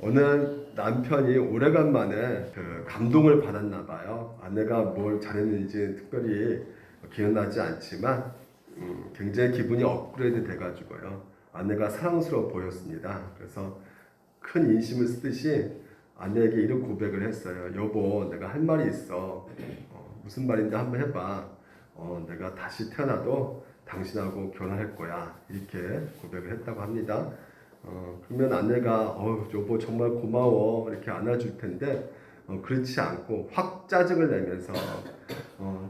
어느 남편이 오래간만에 감동을 받았나 봐요. 아내가 뭘 잘했는지 특별히 기억나지 않지만 굉장히 기분이 업그레이드 돼가지고요. 아내가 사랑스러워 보였습니다. 그래서 큰 인심을 쓰듯이 아내에게 이런 고백을 했어요. 여보, 내가 할 말이 있어. 무슨 말인지 한번 해봐. 내가 다시 태어나도 당신하고 결혼할 거야. 이렇게 고백을 했다고 합니다. 그러면 아내가 여보 정말 고마워 이렇게 안아줄 텐데 그렇지 않고 확 짜증을 내면서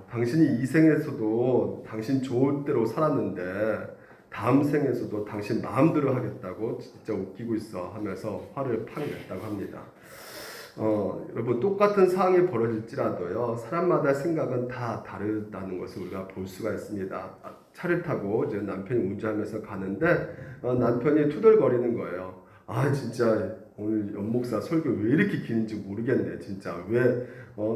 당신이 이 생에서도 당신 좋을 대로 살았는데 다음 생에서도 당신 마음대로 하겠다고 진짜 웃기고 있어 하면서 화를 팍 냈다고 합니다. 여러분 똑같은 상황이 벌어질지라도요 사람마다 생각은 다 다르다는 것을 우리가 볼 수가 있습니다. 차를 타고 이제 남편이 운전하면서 가는데 남편이 투덜거리는 거예요. 아 진짜 오늘 연목사 설교 왜 이렇게 긴지 모르겠네. 진짜 왜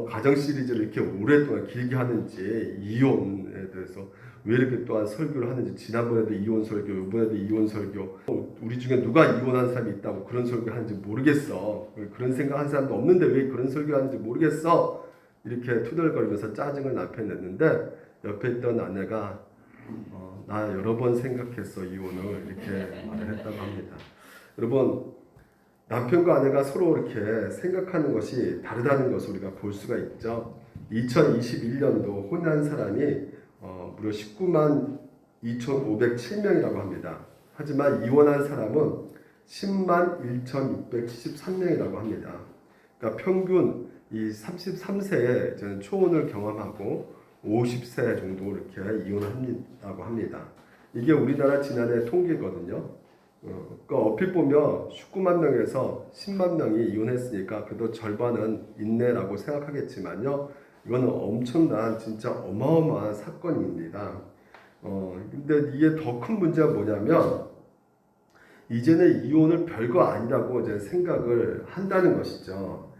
가정 시리즈를 이렇게 오랫동안 길게 하는지 이혼에 대해서 왜 이렇게 또한 설교를 하는지 지난번에도 이혼 설교 이번에도 이혼 설교 우리 중에 누가 이혼한 사람이 있다고 그런 설교 하는지 모르겠어. 그런 생각한 사람도 없는데 왜 그런 설교 하는지 모르겠어. 이렇게 투덜거리면서 짜증을 남편 냈는데 옆에 있던 아내가 나 여러 번 생각했어 이혼을 이렇게 말을 했다고 합니다. 여러분 남편과 아내가 서로 이렇게 생각하는 것이 다르다는 것을 우리가 볼 수가 있죠. 2021년도 혼인한 사람이 무려 19만 2,507명이라고 합니다. 하지만 이혼한 사람은 10만 1,673명이라고 합니다. 그러니까 평균 이 33세에 저는 초혼을 경험하고 50세 정도 이렇게 이혼한다고 합니다. 이게 우리나라 지난해 통계거든요. 그러니까 얼핏 보면 19만 명에서 10만 명이 이혼했으니까 그래도 절반은 있네라고 생각하겠지만요. 이거는 엄청난 진짜 어마어마한 사건입니다. 근데 이게 더 큰 문제가 뭐냐면 이제는 이혼을 별거 아니라고 이제 생각을 한다는 것이죠.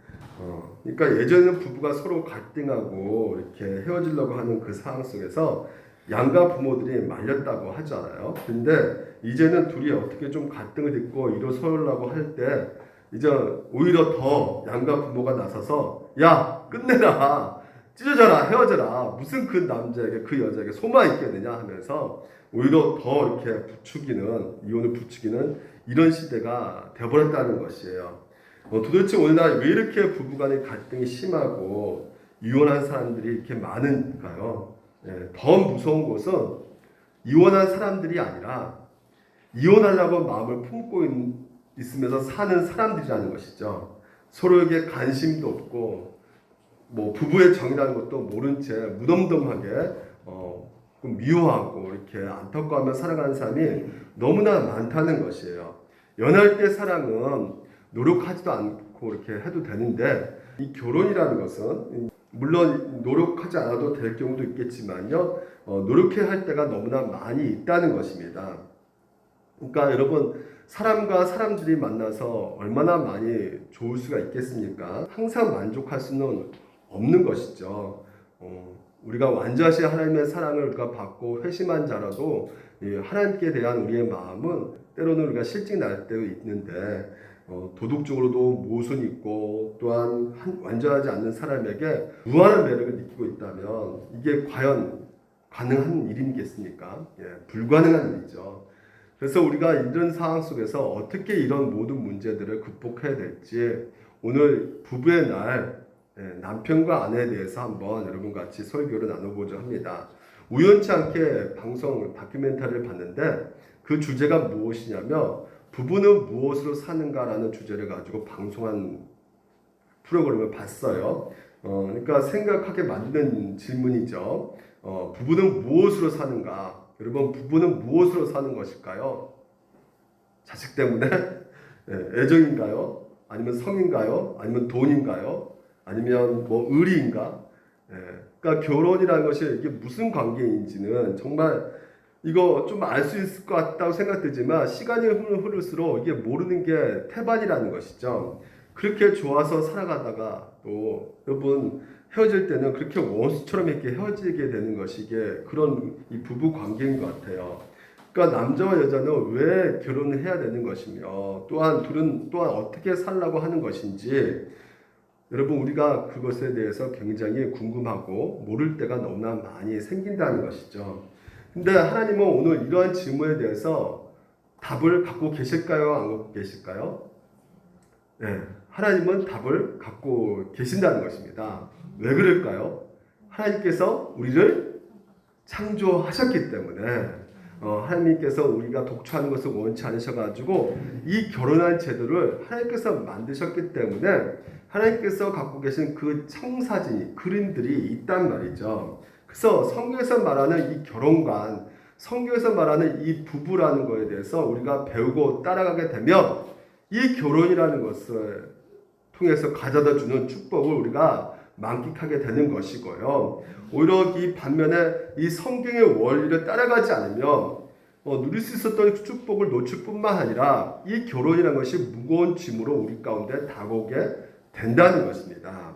그러니까 예전에는 부부가 서로 갈등하고 이렇게 헤어지려고 하는 그 상황 속에서 양가 부모들이 말렸다고 하잖아요. 근데 이제는 둘이 어떻게 좀 갈등을 딛고 일어서려고 할 때 이제 오히려 더 양가 부모가 나서서 야 끝내라 찢어져라 헤어져라 무슨 그 남자에게 그 여자에게 소망이 있겠느냐 하면서 오히려 더 이렇게 부추기는 이혼을 부추기는 이런 시대가 되어버렸다는 것이에요. 도대체 오늘날 왜 이렇게 부부간의 갈등이 심하고 이혼한 사람들이 이렇게 많은가요? 더 무서운 것은 이혼한 사람들이 아니라 이혼하려고 마음을 품고 있으면서 사는 사람들이라는 것이죠. 서로에게 관심도 없고 뭐 부부의 정이라는 것도 모른 채 무덤덤하게 미워하고 이렇게 안타까워하며 살아가는 사람이 너무나 많다는 것이에요. 연할 때 사랑은 노력하지도 않고 이렇게 해도 되는데 이 결혼이라는 것은 물론 노력하지 않아도 될 경우도 있겠지만요. 노력해야 할 때가 너무나 많이 있다는 것입니다. 그러니까 여러분 사람과 사람들이 만나서 얼마나 많이 좋을 수가 있겠습니까? 항상 만족할 수는 없는 것이죠. 우리가 완전하신 하나님의 사랑을 우리가 받고 회심한 자라도 하나님께 대한 우리의 마음은 때로는 우리가 실증 날 때도 있는데 도덕적으로도 모순이 있고 또한 완전하지 않는 사람에게 무한한 매력을 느끼고 있다면 이게 과연 가능한 일이겠습니까? 불가능한 일이죠. 그래서 우리가 이런 상황 속에서 어떻게 이런 모든 문제들을 극복해야 될지 오늘 부부의 날 남편과 아내에 대해서 한번 여러분 같이 설교를 나눠보자 합니다. 우연치 않게 방송 다큐멘터리를 봤는데 그 주제가 무엇이냐면 부부는 무엇으로 사는가라는 주제를 가지고 방송한 프로그램을 봤어요. 그러니까 생각하게 만드는 질문이죠. 부부는 무엇으로 사는가? 여러분 부부는 무엇으로 사는 것일까요? 자식 때문에? 애정인가요? 아니면 성인가요? 아니면 돈인가요? 아니면 뭐 의리인가? 그러니까 결혼이라는 것이 이게 무슨 관계인지는 정말 이거 좀 알 수 있을 것 같다고 생각되지만 시간이 흐를수록 이게 모르는 게 태반이라는 것이죠. 그렇게 좋아서 살아가다가 또 여러분 헤어질 때는 그렇게 원수처럼 이렇게 헤어지게 되는 것이 이게 그런 이 부부 관계인 것 같아요. 그러니까 남자와 여자는 왜 결혼을 해야 되는 것이며 또한 둘은 또한 어떻게 살라고 하는 것인지 여러분 우리가 그것에 대해서 굉장히 궁금하고 모를 때가 너무나 많이 생긴다는 것이죠. 근데 하나님은 오늘 이러한 질문에 대해서 답을 갖고 계실까요? 안 갖고 계실까요? 네, 하나님은 답을 갖고 계신다는 것입니다. 왜 그럴까요? 하나님께서 우리를 창조하셨기 때문에 하나님께서 우리가 독초하는 것을 원치 않으셔가지고 이 결혼한 제도를 하나님께서 만드셨기 때문에 하나님께서 갖고 계신 그 청사진, 그림들이 있단 말이죠. 그래서 성경에서 말하는 이 결혼관, 성경에서 말하는 이 부부라는 것에 대해서 우리가 배우고 따라가게 되면 이 결혼이라는 것을 통해서 가져다 주는 축복을 우리가 만끽하게 되는 것이고요. 오히려 이 반면에 이 성경의 원리를 따라가지 않으면 누릴 수 있었던 축복을 놓칠 뿐만 아니라 이 결혼이라는 것이 무거운 짐으로 우리 가운데 다가오게 된다는 것입니다.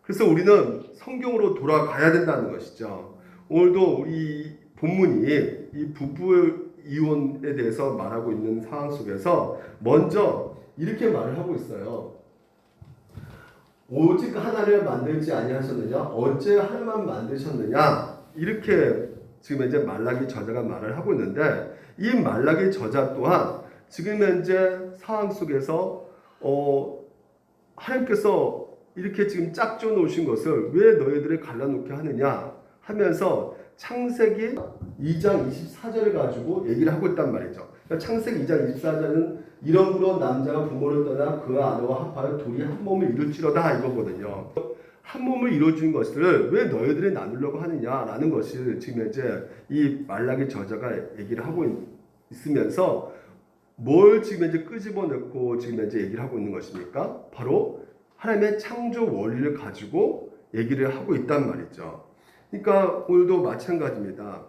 그래서 우리는 성경으로 돌아가야 된다는 것이죠. 오늘도 이 본문이 이 부부 이혼에 대해서 말하고 있는 상황 속에서 먼저 이렇게 말을 하고 있어요. 오직 하나를 만들지 아니하셨느냐? 어째 하나만 만드셨느냐? 이렇게 지금 현재 말라기 저자가 말을 하고 있는데 이 말라기 저자 또한 지금 현재 상황 속에서 하나님께서 이렇게 지금 짝져 놓으신 것을 왜 너희들을 갈라놓게 하느냐 하면서 창세기 2장 24절을 가지고 얘기를 하고 있단 말이죠. 그러니까 창세기 2장 24절은 이러므로 남자가 부모를 떠나 그 아내와 합하여 둘이 한 몸을 이룰지로다 이거거든요. 한 몸을 이루어준 것을 왜 너희들이 나누려고 하느냐라는 것을 지금 현재 이 말라기 저자가 얘기를 하고 있으면서 뭘 지금 현재 끄집어내고 지금 현재 얘기를 하고 있는 것입니까? 바로 하나님의 창조 원리를 가지고 얘기를 하고 있단 말이죠. 그러니까 오늘도 마찬가지입니다.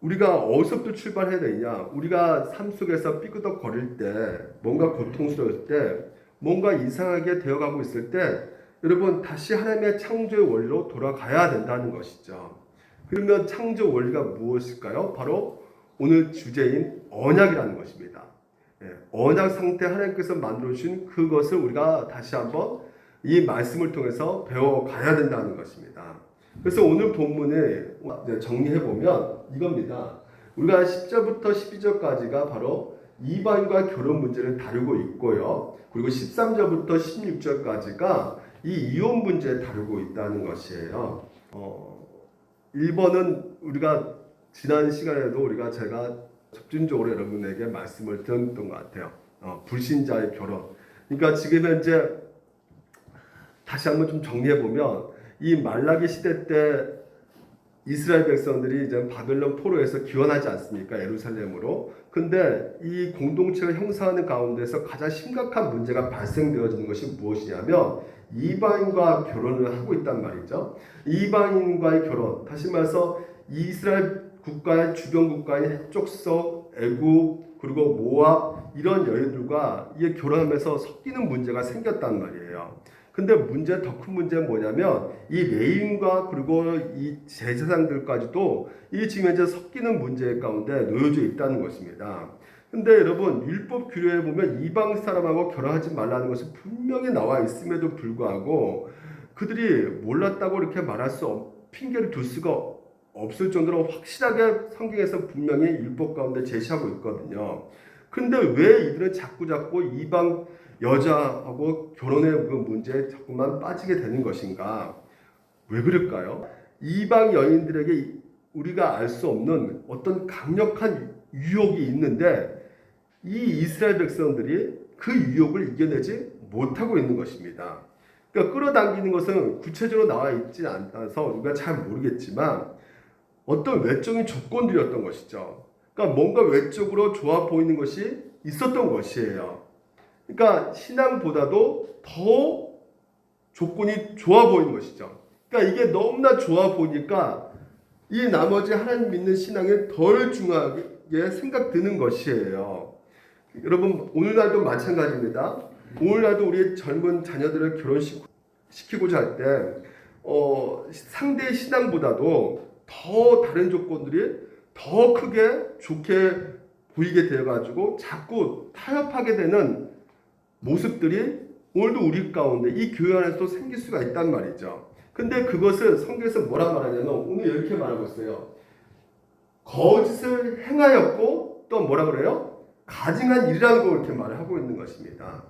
우리가 어디서부터 출발해야 되냐? 우리가 삶 속에서 삐끄덕거릴 때, 뭔가 고통스러울 때, 뭔가 이상하게 되어가고 있을 때 여러분 다시 하나님의 창조의 원리로 돌아가야 된다는 것이죠. 그러면 창조 원리가 무엇일까요? 바로 오늘 주제인 언약이라는 것입니다. 언약 상태 하나님께서 만들어주신 그것을 우리가 다시 한번 이 말씀을 통해서 배워가야 된다는 것입니다. 그래서 오늘 본문을 정리해보면 이겁니다. 우리가 10절부터 12절까지가 바로 이방인과 결혼 문제를 다루고 있고요. 그리고 13절부터 16절까지가 이 이혼 문제를 다루고 있다는 것이에요. 1번은 우리가 지난 시간에도 제가 집중적으로 여러분에게 말씀을 드렸던 것 같아요. 불신자의 결혼. 그러니까 지금 현재 다시 한번 좀 정리해보면 이 말라기 시대 때 이스라엘 백성들이 이제 바벨론 포로에서 귀환하지 않습니까? 예루살렘으로. 근데 이 공동체가 형성하는 가운데서 가장 심각한 문제가 발생되어지는 것이 무엇이냐면 이방인과 결혼을 하고 있단 말이죠. 이방인과의 결혼, 다시 말해서 이스라엘 국가의 주변 국가인 해족속, 애굽, 그리고 모압 이런 여인들과 이게 결혼하면서 섞이는 문제가 생겼단 말이에요. 근데 더 큰 문제는 뭐냐면 이 레위인과 그리고 이 제사장들까지도 이 지금 현재 섞이는 문제 가운데 놓여져 있다는 것입니다. 근데 여러분 율법 규례에 보면 이방 사람하고 결혼하지 말라는 것이 분명히 나와 있음에도 불구하고 그들이 몰랐다고 이렇게 핑계를 둘 수가 없을 정도로 확실하게 성경에서 분명히 율법 가운데 제시하고 있거든요. 근데 왜 이들은 자꾸 이방 여자하고 결혼의 그 문제에 자꾸만 빠지게 되는 것인가? 왜 그럴까요? 이방 여인들에게 우리가 알 수 없는 어떤 강력한 유혹이 있는데 이 이스라엘 백성들이 그 유혹을 이겨내지 못하고 있는 것입니다. 그러니까 끌어당기는 것은 구체적으로 나와 있지 않아서 우리가 잘 모르겠지만 어떤 외적인 조건들이었던 것이죠. 그러니까 뭔가 외적으로 좋아 보이는 것이 있었던 것이에요. 그러니까 신앙보다도 더 조건이 좋아 보이는 것이죠. 그러니까 이게 너무나 좋아 보이니까 이 나머지 하나님 믿는 신앙이 덜 중요하게 생각드는 것이에요. 여러분 오늘날도 마찬가지입니다. 오늘날도 우리 젊은 자녀들을 결혼시키고자 할 때 상대의 신앙보다도 더 다른 조건들이 더 크게 좋게 보이게 되어가지고 자꾸 타협하게 되는 모습들이 오늘도 우리 가운데 이 교회 안에서도 생길 수가 있단 말이죠. 근데 그것을 성경에서 뭐라 말하냐면 오늘 이렇게 말하고 있어요. 거짓을 행하였고 또 뭐라 그래요? 가증한 일이라는 걸 이렇게 말을 하고 있는 것입니다.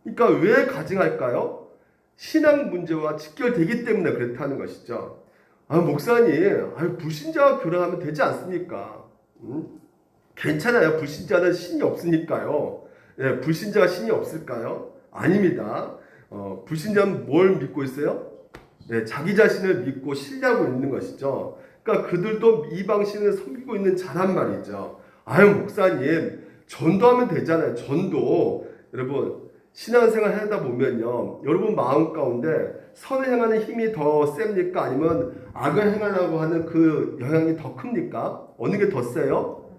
그러니까 왜 가증할까요? 신앙 문제와 직결되기 때문에 그렇다는 것이죠. 목사님, 불신자와 결혼하면 되지 않습니까? 괜찮아요. 불신자는 신이 없으니까요. 예, 불신자가 신이 없을까요? 아닙니다. 불신자는 뭘 믿고 있어요? 예, 자기 자신을 믿고 신뢰하고 있는 것이죠. 그러니까 그들도 이방신을 섬기고 있는 자란 말이죠. 목사님, 전도하면 되잖아요. 전도. 여러분, 신앙생활 하다 보면요, 여러분 마음 가운데 선을 행하는 힘이 더 셉니까? 아니면 악을 행하려고 하는 그 영향이 더 큽니까? 어느 게 더 세요?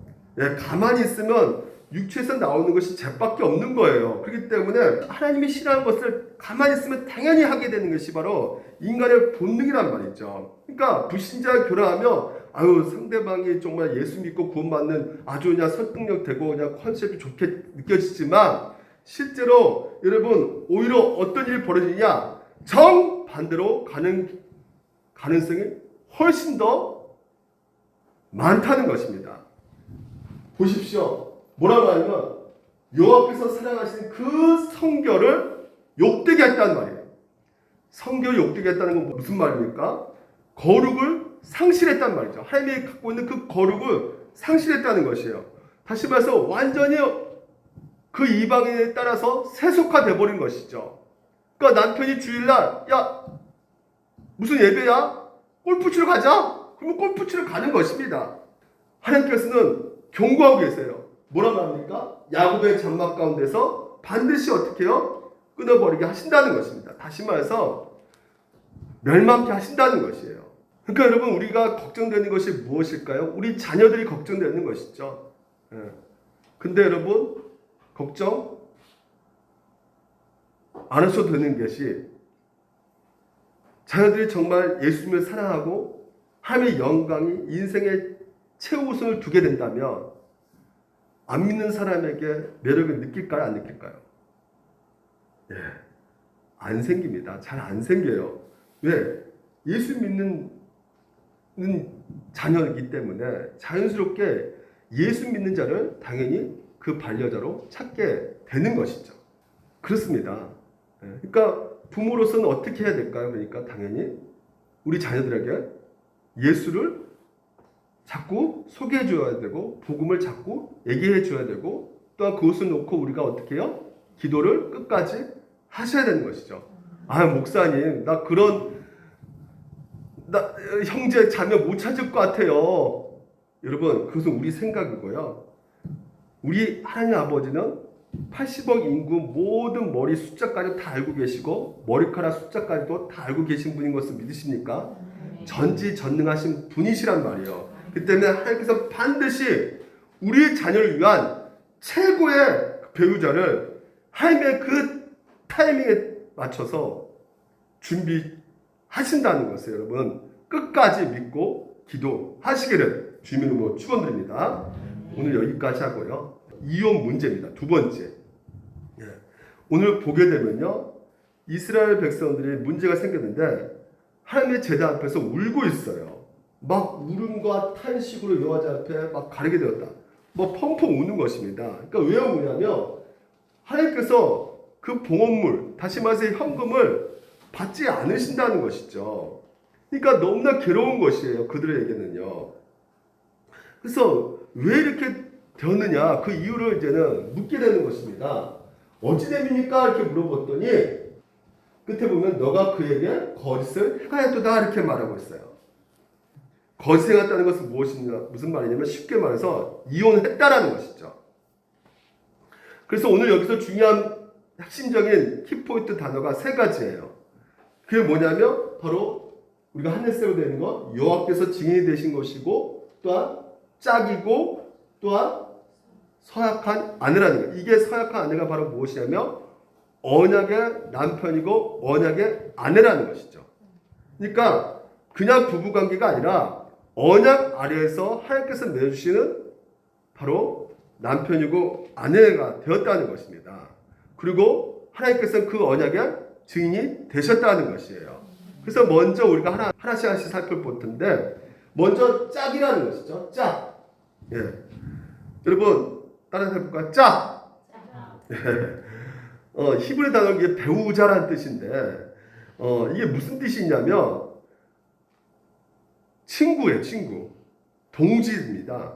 예, 가만히 있으면 육체에서 나오는 것이 죄밖에 없는 거예요. 그렇기 때문에 하나님이 싫어하는 것을 가만히 있으면 당연히 하게 되는 것이 바로 인간의 본능이란 말이죠. 그러니까 불신자와 결혼하면 상대방이 정말 예수 믿고 구원받는 아주 그냥 설득력 되고 그냥 컨셉이 좋게 느껴지지만 실제로 여러분 오히려 어떤 일이 벌어지냐, 정반대로 가능성이 훨씬 더 많다는 것입니다. 보십시오. 뭐라고 하냐면 여호와께서 사랑하시는 그 성결을 욕되게 했다는 말이에요. 성결을 욕되게 했다는 건 무슨 말입니까? 거룩을 상실했단 말이죠. 하나님이 갖고 있는 그 거룩을 상실했다는 것이에요. 다시 말해서 완전히 그 이방인에 따라서 세속화돼 버린 것이죠. 그러니까 남편이 주일날 무슨 예배야? 골프 치러 가자. 그러면 골프 치러 가는 것입니다. 하나님께서는 경고하고 계세요. 뭐라고 합니까? 야곱의 장막 가운데서 반드시 어떻게 해요? 끊어버리게 하신다는 것입니다. 다시 말해서 멸망케 하신다는 것이에요. 그러니까 여러분 우리가 걱정되는 것이 무엇일까요? 우리 자녀들이 걱정되는 것이죠. 근데 여러분 걱정 안 하셔도 되는 것이 자녀들이 정말 예수님을 사랑하고 하나님의 영광이 인생의 최우선을 두게 된다면 안 믿는 사람에게 매력을 느낄까요? 안 느낄까요? 예, 안 생깁니다. 잘 안 생겨요. 왜? 예수 믿는 자녀이기 때문에 자연스럽게 예수 믿는 자를 당연히 그 반려자로 찾게 되는 것이죠. 그렇습니다. 그러니까 부모로서는 어떻게 해야 될까요? 그러니까 당연히 우리 자녀들에게 예수를 자꾸 소개해 줘야 되고 복음을 자꾸 얘기해 줘야 되고 또한 그것을 놓고 우리가 어떻게 해요? 기도를 끝까지 하셔야 되는 것이죠. 목사님 나 형제 자매 못 찾을 것 같아요. 여러분 그것은 우리 생각이고요. 우리 하나님 아버지는 80억 인구 모든 머리 숫자까지 다 알고 계시고 머리카락 숫자까지도 다 알고 계신 분인 것을 믿으십니까? 전지전능하신 분이시란 말이에요. 그 때문에 하나님께서 반드시 우리 자녀를 위한 최고의 배우자를 하나님의 그 타이밍에 맞춰서 준비하신다는 것을 여러분 끝까지 믿고 기도하시기를 주님의 이름으로 축원드립니다. 오늘 여기까지 하고요. 이혼 문제입니다. 두 번째. 오늘 보게 되면요. 이스라엘 백성들이 문제가 생겼는데 하나님의 제자 앞에서 울고 있어요. 막 울음과 탄식으로 여호와 앞에 막 가리게 되었다. 펑펑 우는 것입니다. 그러니까 왜 우냐면 하나님께서 그 봉헌물, 다시 말해서 현금을 받지 않으신다는 것이죠. 그러니까 너무나 괴로운 것이에요. 그들에게는요. 그래서 왜 이렇게 되었느냐 그 이유를 이제는 묻게 되는 것입니다. 어찌 됨입니까? 이렇게 물어봤더니 끝에 보면 너가 그에게 거짓을 행하였도다 이렇게 말하고 있어요. 거짓 행했다는 것은 무슨 말이냐면 쉽게 말해서 이혼했다라는 것이죠. 그래서 오늘 여기서 중요한 핵심적인 키포인트 단어가 세 가지예요. 그게 뭐냐면 바로 우리가 하늘색으로 되는 것, 여호와께서 증인이 되신 것이고 또한 짝이고 또한 서약한 아내라는 것. 이게 서약한 아내가 바로 무엇이냐면 언약의 남편이고 언약의 아내라는 것이죠. 그러니까 그냥 부부관계가 아니라 언약 아래에서 하나님께서 맺으시는 바로 남편이고 아내가 되었다는 것입니다. 그리고 하나님께서는 그 언약의 증인이 되셨다는 것이에요. 그래서 먼저 우리가 하나씩 살펴볼 텐데, 먼저 짝이라는 것이죠. 짝. 예. 여러분 따라서 해볼까요? 짝. 예. 히브리 단어 이게 배우자라는 뜻인데, 이게 무슨 뜻이냐면 친구예요. 친구. 동지입니다.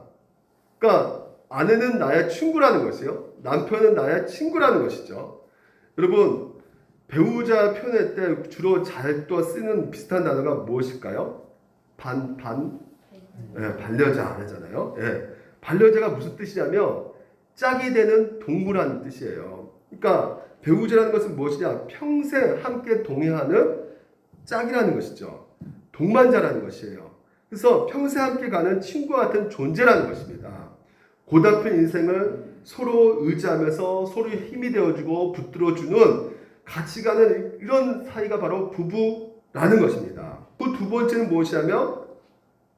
그러니까 아내는 나의 친구라는 것이요. 남편은 나의 친구라는 것이죠. 여러분 배우자 표현할 때 주로 잘 또 쓰는 비슷한 단어가 무엇일까요? 반려자 하잖아요. 예. 반려자가 무슨 뜻이냐면 짝이 되는 동무라는 뜻이에요. 그러니까 배우자라는 것은 무엇이냐? 평생 함께 동행하는 짝이라는 것이죠. 동반자라는 것이에요. 그래서 평생 함께 가는 친구와 같은 존재라는 것입니다. 고달픈 인생을 서로 의지하면서 서로 힘이 되어주고 붙들어주는 같이 가는 이런 사이가 바로 부부라는 것입니다. 그 두 번째는 무엇이냐면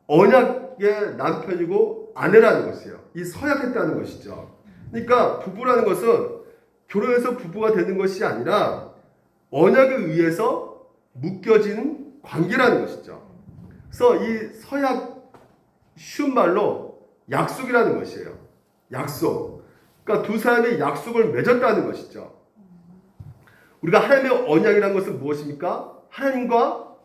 언약의 남편이고 아내라는 것이에요. 이 서약했다는 것이죠. 그러니까 부부라는 것은 결혼해서 부부가 되는 것이 아니라 언약에 의해서 묶여진 관계라는 것이죠. 그래서 이 서약 쉬운 말로 약속이라는 것이에요. 약속. 그러니까 두 사람이 약속을 맺었다는 것이죠. 우리가 하나님의 언약이라는 것은 무엇입니까? 하나님과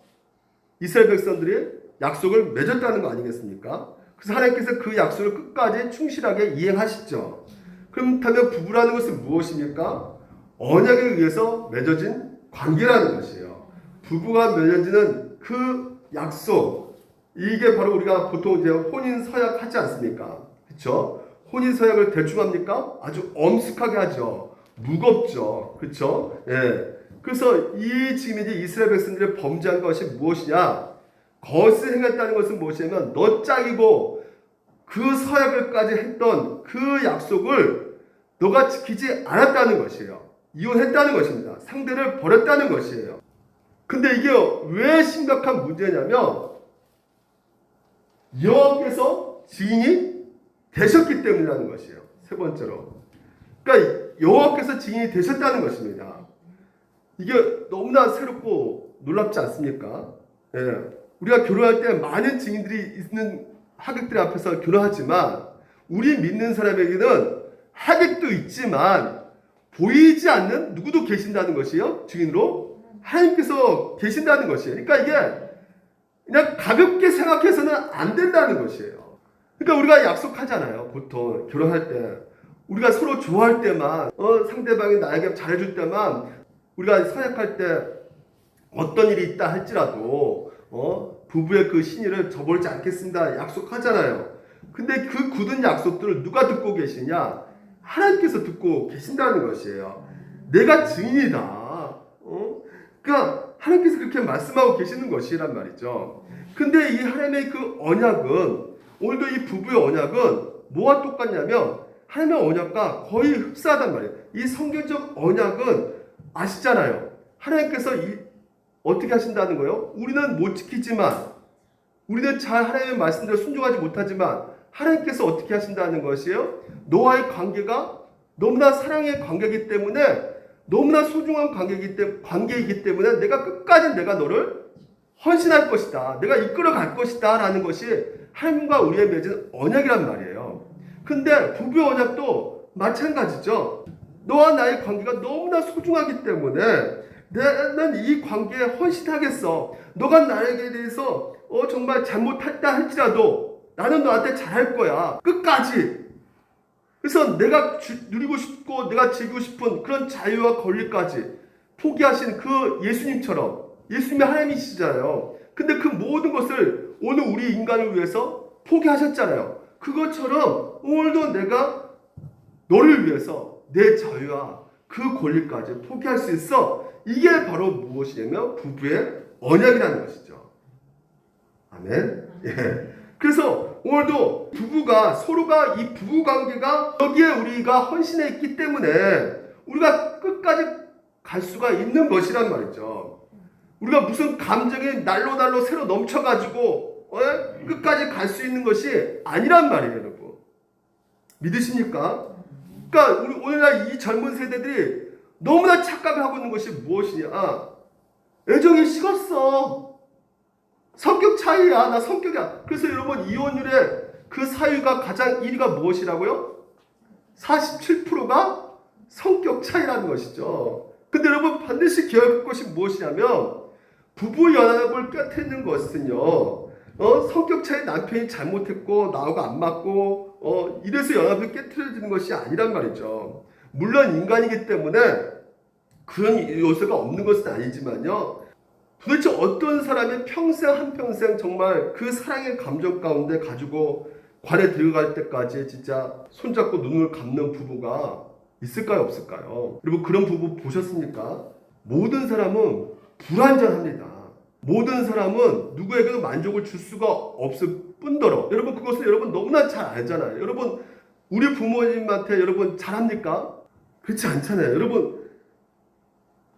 이스라엘 백성들이 약속을 맺었다는 거 아니겠습니까? 그래서 하나님께서 그 약속을 끝까지 충실하게 이행하시죠. 그렇다면 부부라는 것은 무엇입니까? 언약에 의해서 맺어진 관계라는 것이에요. 부부가 맺어지는 그 약속, 이게 바로 우리가 보통 이제 혼인 서약 하지 않습니까? 그렇죠? 혼인 서약을 대충 합니까? 아주 엄숙하게 하죠. 무겁죠. 그렇죠? 예. 그래서 지금 이제 이스라엘 백성들이 범죄한 것이 무엇이냐? 거짓을 행했다는 것은 무엇이냐면 너 짝이고 그 서약을까지 했던 그 약속을 너가 지키지 않았다는 것이에요. 이혼했다는 것입니다. 상대를 버렸다는 것이에요. 근데 이게 왜 심각한 문제냐면 여호와께서 증인이 되셨기 때문이라는 것이에요. 세 번째로. 그러니까 여호와께서 증인이 되셨다는 것입니다. 이게 너무나 새롭고 놀랍지 않습니까? 예. 우리가 결혼할 때 많은 증인들이 있는 하객들 앞에서 결혼하지만 우리 믿는 사람에게는 하객도 있지만 보이지 않는 누구도 계신다는 것이에요. 증인으로 하나님께서 계신다는 것이에요. 그러니까 이게 그냥 가볍게 생각해서는 안 된다는 것이에요. 그러니까 우리가 약속하잖아요. 보통 결혼할 때 우리가 서로 좋아할 때만 상대방이 나에게 잘해줄 때만 우리가 서약할 때 어떤 일이 있다 할지라도 부부의 그 신의를 저버리지 않겠습니다 약속하잖아요. 근데 그 굳은 약속들을 누가 듣고 계시냐? 하나님께서 듣고 계신다는 것이에요. 내가 증인이다. 그러니까 하나님께서 그렇게 말씀하고 계시는 것이란 말이죠. 근데 이 하나님의 그 언약은, 오늘도 이 부부의 언약은 뭐와 똑같냐면 하나님의 언약과 거의 흡사하단 말이에요. 이 성경적 언약은 아시잖아요. 하나님께서 어떻게 하신다는 거예요? 우리는 못 지키지만, 우리는 잘 하나님의 말씀대로 순종하지 못하지만 하나님께서 어떻게 하신다는 것이에요? 너와의 관계가 너무나 사랑의 관계이기 때문에, 너무나 소중한 관계이기 때문에 내가 끝까지 내가 너를 헌신할 것이다. 내가 이끌어 갈 것이다. 라는 것이 하나님과 우리의 맺은 언약이란 말이에요. 근데 부부의 언약도 마찬가지죠. 너와 나의 관계가 너무나 소중하기 때문에 나는 이 관계에 헌신하겠어. 너가 나에게 대해서 정말 잘못했다 할지라도 나는 너한테 잘할 거야. 끝까지. 그래서 내가 누리고 싶고 내가 즐기고 싶은 그런 자유와 권리까지 포기하신 그 예수님처럼, 예수님이 하나님이시잖아요. 근데 그 모든 것을 오늘 우리 인간을 위해서 포기하셨잖아요. 그것처럼 오늘도 내가 너를 위해서 내 자유와 그 권리까지 포기할 수 있어. 이게 바로 무엇이냐면 부부의 언약이라는 것이죠. 아멘. 예. 그래서 오늘도 부부가 서로가 이 부부 관계가 여기에 우리가 헌신해 있기 때문에 우리가 끝까지 갈 수가 있는 것이란 말이죠. 우리가 무슨 감정이 날로 새로 넘쳐가지고 끝까지 갈 수 있는 것이 아니란 말이에요, 여러분. 믿으십니까? 그러니까 우리 오늘날 이 젊은 세대들이 너무나 착각하고 있는 것이 무엇이냐? 애정이 식었어. 성격 차이야. 나 성격이야. 그래서 여러분 이혼율의 그 사유가 가장 1위가 무엇이라고요? 47%가 성격 차이라는 것이죠. 근데 여러분 반드시 기억할 것이 무엇이냐면 부부 연합을 깨트리는 것은요. 성격 차이 남편이 잘못했고 나하고 안 맞고 이래서 연합을 깨트려지는 것이 아니란 말이죠. 물론 인간이기 때문에 그런 요소가 없는 것은 아니지만요. 도대체 어떤 사람이 평생 한평생 정말 그 사랑의 감정 가운데 가지고 관에 들어갈 때까지 진짜 손잡고 눈을 감는 부부가 있을까요, 없을까요? 여러분 그런 부부 보셨습니까? 모든 사람은 불완전합니다. 모든 사람은 누구에게도 만족을 줄 수가 없을 뿐더러 여러분 그것을 여러분 너무나 잘 알잖아요. 여러분 우리 부모님한테 여러분 잘합니까? 그렇지 않잖아요. 여러분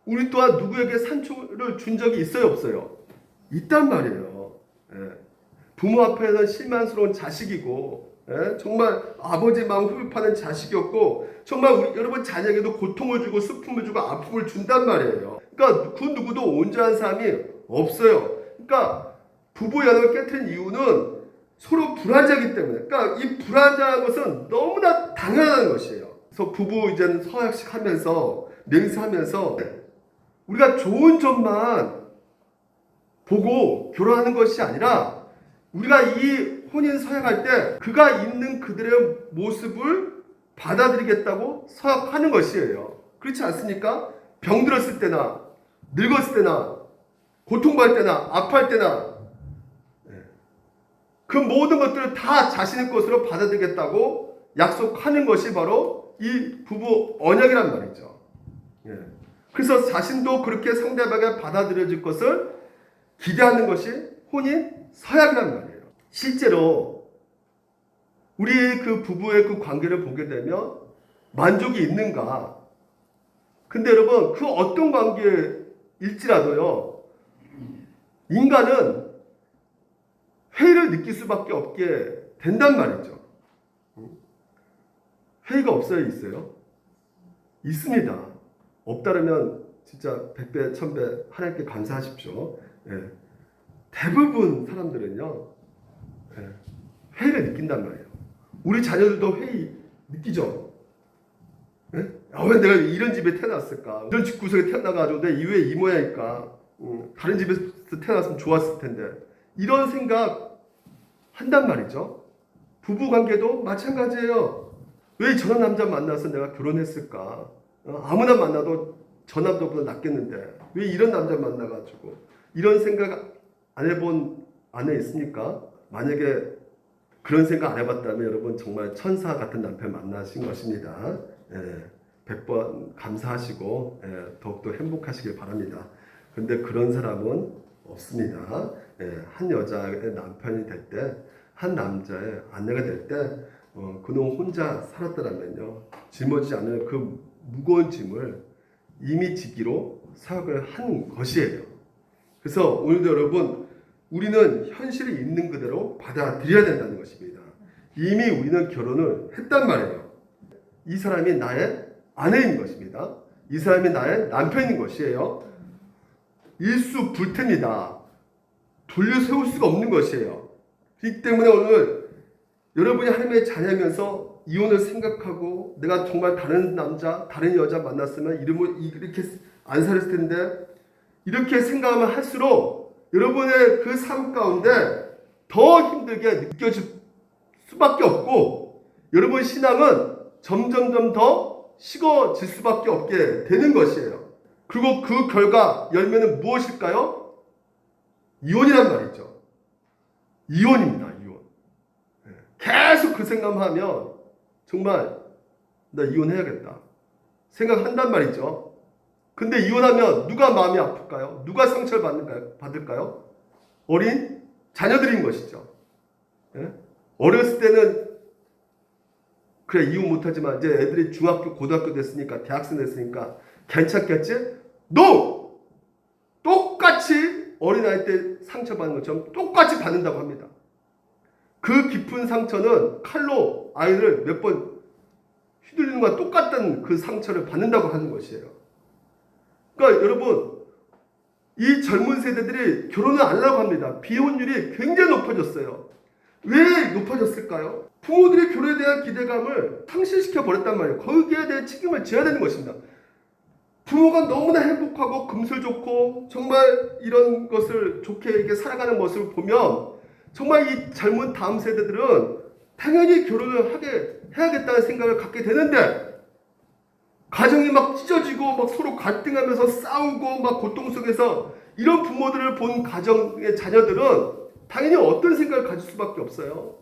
우리 또한 누구에게 상처를 준 적이 있어요, 없어요? 있단 말이에요. 예. 부모 앞에는 실망스러운 자식이고 정말 아버지 마음 흡입하는 자식이었고 정말 여러분 자녀에게도 고통을 주고 슬픔을 주고 아픔을 준단 말이에요. 그러니까 그 누구도 온전한 사람이 없어요. 그러니까 부부 연합을 깨트린 이유는 서로 불완전하기 때문에. 그러니까 이 불완전한 것은 너무나 당연한 것이에요. 그래서 부부 이제 서약식 하면서 맹세하면서 우리가 좋은 점만 보고 결혼하는 것이 아니라 우리가 이 혼인 서약할 때 그가 있는 그들의 모습을 받아들이겠다고 서약하는 것이에요. 그렇지 않습니까? 병들었을 때나 늙었을 때나 고통받을 때나 아파할 때나 그 모든 것들을 다 자신의 것으로 받아들이겠다고 약속하는 것이 바로 이 부부 언약이란 말이죠. 그래서 자신도 그렇게 상대방에 받아들여질 것을 기대하는 것이 혼인 서약이란 말이에요. 실제로 우리 그 부부의 그 관계를 보게 되면 만족이 있는가? 근데 여러분 그 어떤 관계일지라도요. 인간은 회의를 느낄 수밖에 없게 된단 말이죠. 회의가 없어요? 있어요? 있습니다. 없다면 진짜 100배, 1000배 하나님께 감사하십시오. 대부분 사람들은요. 회의를 느낀단 말이에요. 우리 자녀들도 회의 느끼죠. 왜 내가 이런 집에 태어났을까? 이런 집구석에 태어나가지고 내 이후에 이 모양일까? 다른 집에서 태어났으면 좋았을 텐데. 이런 생각 한단 말이죠. 부부관계도 마찬가지예요. 왜 저런 남자 만나서 내가 결혼했을까? 아무나 만나도 저 남자보다 낫겠는데 왜 이런 남자 만나가지고 이런 생각 안 해본 아내 있습니까? 만약에 그런 생각 안 해봤다면 여러분 정말 천사 같은 남편 만나신 것입니다. 100번 감사하시고 더욱더 행복하시길 바랍니다. 근데 그런 사람은 없습니다. 한 여자의 남편이 될 때, 한 남자의 아내가 될 때 그놈 혼자 살았더라면요. 짊어지지 않을 그 무거운 짐을 이미 지기로 사역을 한 것이에요. 그래서 오늘도 여러분 우리는 현실이 있는 그대로 받아들여야 된다는 것입니다. 이미 우리는 결혼을 했단 말이에요. 이 사람이 나의 아내인 것입니다. 이 사람이 나의 남편인 것이에요. 일수불태입니다. 돌려 세울 수가 없는 것이에요. 그렇기 때문에 오늘 여러분이 하나님의 자녀면서 이혼을 생각하고 내가 정말 다른 남자, 다른 여자 만났으면 이렇게 안 살았을 텐데 이렇게 생각하면 할수록 여러분의 그 삶 가운데 더 힘들게 느껴질 수밖에 없고 여러분 신앙은 점점점 더 식어질 수밖에 없게 되는 것이에요. 그리고 그 결과 열매는 무엇일까요? 이혼이란 말이죠. 이혼입니다. 이혼. 계속 그 생각만 하면 정말 나 이혼해야겠다 생각한단 말이죠. 근데 이혼하면 누가 마음이 아플까요? 누가 상처를 받을까요? 어린 자녀들인 것이죠. 어렸을 때는 그래 이혼 못하지만 이제 애들이 중학교, 고등학교 됐으니까 대학생 됐으니까 괜찮겠지? NO! 똑같이 어린아이 때 상처받는 것처럼 똑같이 받는다고 합니다. 그 깊은 상처는 칼로 아이를 몇 번 휘둘리는 것과 똑같은 그 상처를 받는다고 하는 것이에요. 그러니까 여러분, 이 젊은 세대들이 결혼을 안 하려고 합니다. 비혼율이 굉장히 높아졌어요. 왜 높아졌을까요? 부모들이 결혼에 대한 기대감을 상실시켜 버렸단 말이에요. 거기에 대한 책임을 져야 되는 것입니다. 부모가 너무나 행복하고 금슬 좋고 정말 이런 것을 좋게 이렇게 살아가는 모습을 보면 정말 이 젊은 다음 세대들은 당연히 결혼을 해야겠다는 생각을 갖게 되는데, 가정이 막 찢어지고 막 서로 갈등하면서 싸우고 막 고통 속에서 이런 부모들을 본 가정의 자녀들은 당연히 어떤 생각을 가질 수밖에 없어요.